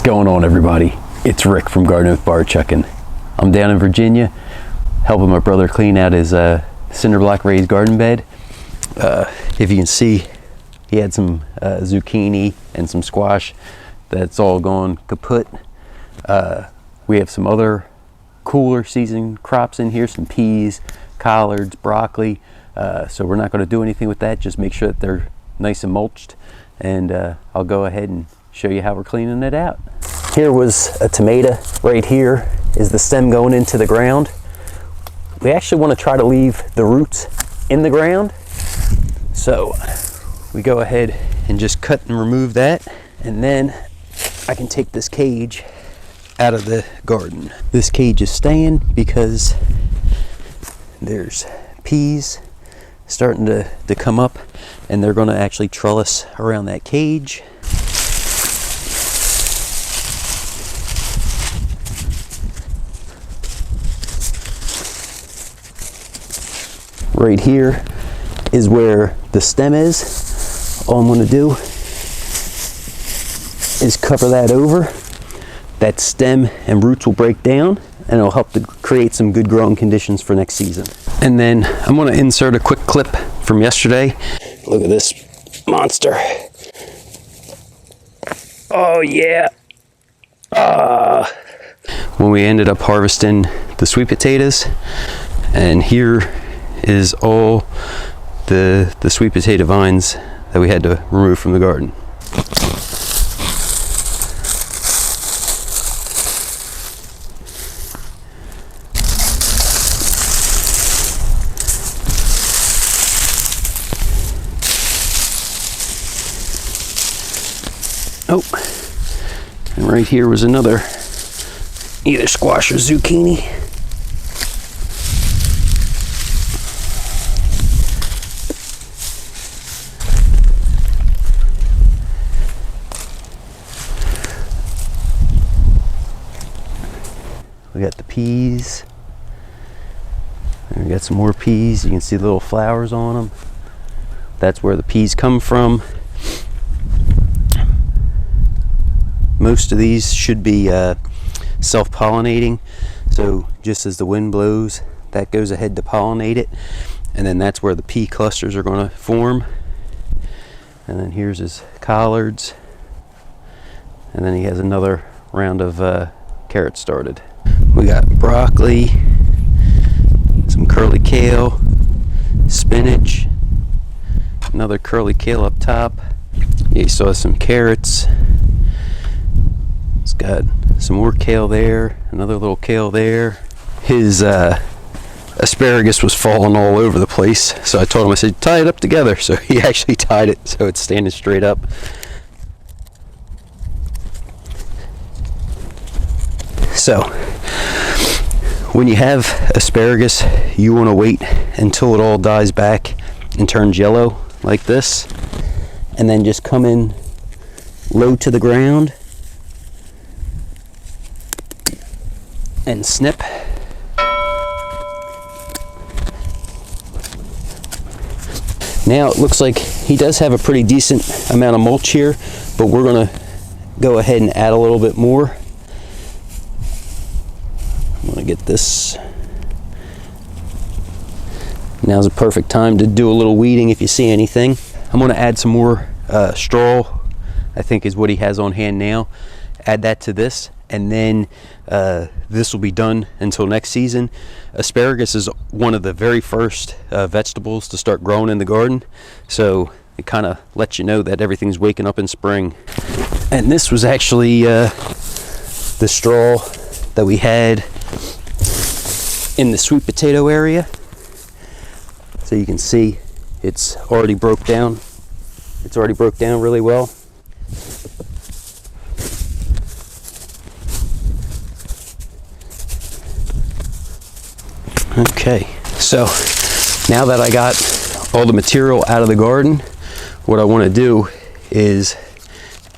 going on, everybody? It's Rick from Garden with Barchuckin. I'm down in Virginia helping my brother clean out his cinder block raised garden bed. If you can see, he had some zucchini and some squash that's all gone kaput. We have some other cooler season crops in here, some peas, collards, broccoli. So we're not going to do anything with that, just make sure that they're nice and mulched, and I'll go ahead and show you how we're cleaning it out. Here was a tomato. Right here is the stem going into the ground. We actually want to try to leave the roots in the ground, so we go ahead and just cut and remove that, and then I can take this cage out of the garden. This cage is staying because there's peas starting to come up, and they're going to actually trellis around that cage. Right here is where the stem is. All I'm going to do is cover that over. That stem and roots will break down, and it'll help to create some good growing conditions for next season. And then I'm going to insert a quick clip from yesterday. Look at this monster. Oh yeah. When we ended up harvesting the sweet potatoes, and here is all the sweet potato vines that we had to remove from the garden. Oh, and right here was another either squash or zucchini. We got the peas, and we got some more peas. You can see the little flowers on them. That's where the peas come from. Most of these should be self-pollinating, so just as the wind blows, that goes ahead to pollinate it, and then that's where the pea clusters are going to form. And then here's his collards, and then he has another round of carrots started. We got broccoli, some curly kale, spinach, another curly kale up top. Yeah, you saw some carrots. It's got some more kale there, another little kale there. His asparagus was falling all over the place, so I told him, I said, tie it up together. So he actually tied it so it's standing straight up. So when you have asparagus, you want to wait until it all dies back and turns yellow like this, and then just come in low to the ground and snip. Now it looks like he does have a pretty decent amount of mulch here, but we're going to go ahead and add a little bit more. I'm going to get this. Now's a perfect time to do a little weeding if you see anything. I'm going to add some more straw, I think is what he has on hand now. Add that to this, and then this will be done until next season. Asparagus is one of the very first vegetables to start growing in the garden, so it kind of lets you know that everything's waking up in spring. And this was actually the straw that we had in the sweet potato area. So you can see it's already broke down. It's already broke down really well. Okay, so now that I got all the material out of the garden, what I want to do is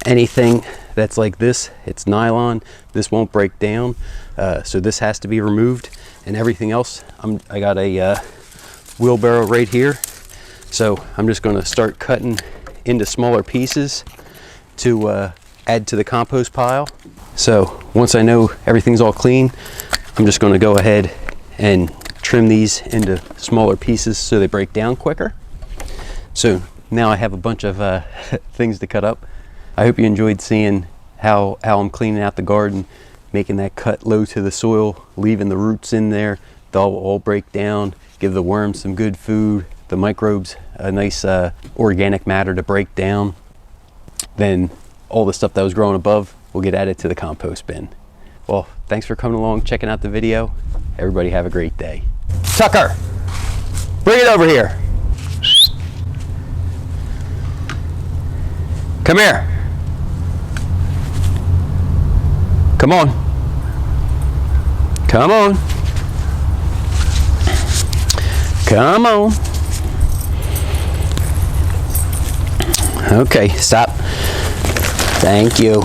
anything that's like this, it's nylon, this won't break down, so this has to be removed, and everything else, I got a wheelbarrow right here, so I'm just going to start cutting into smaller pieces to add to the compost pile. So once I know everything's all clean, I'm just going to go ahead and trim these into smaller pieces so they break down quicker. So now I have a bunch of things to cut up. I hope you enjoyed seeing how I'm cleaning out the garden, making that cut low to the soil, leaving the roots in there. They'll all break down, give the worms some good food, the microbes a nice organic matter to break down. Then all the stuff that was growing above will get added to the compost bin. Well, thanks for coming along, checking out the video. Everybody have a great day. Tucker, bring it over here. Come here. Come on. Come on. Come on. Okay, stop. Thank you.